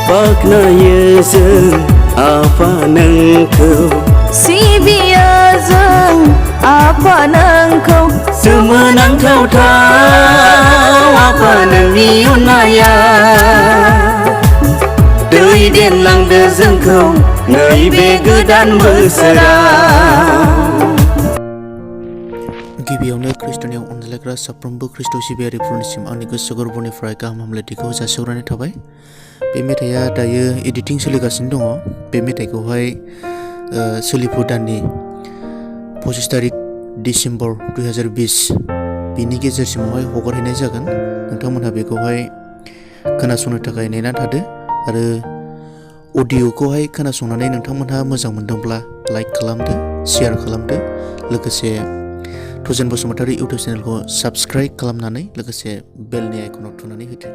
बाख्नायो जों आफा नोंखौ सिबियो जों आफा नोंखौ सोमोनांथाव आफा नोंनि अननाया दैदेनलांदो जोंखौ नैबे गोदान बोसोराव। गिबियावनो खृष्टनियाव अनज्लायग्रा साफ्रोमबो खृष्ट सिबियारिफोरनिसिम आंनि गोसो गोरबोनिफ्राय गाहाम हामलायथिखौ जासिहरनाय थाबाय। बे मेथाइया दायो एडिटिं सोलिगासिनो दङ। बे मेथाइखौहाय सोलिफु दाननि 25 तारिख डिसेम्बर 2020 बिनि गेजेरसिमावहाय हगारहैनाय जागोन। नोंथांमोनहा बेखौहाय खोनासंनो थाखाय नेनानै थादो आरो अडिअ'खौहाय खोनासंनानै नोंथांमोनहा मोजां मोनदोंब्ला लाइक खालामदो, शेयार खालामदो, लोगोसे थुजेन बसुमतारी इउटुब चेनेलखौ साबस्क्राइब खालामनानै लोगोसे बेलनि आइकनाव थुनानै होदो।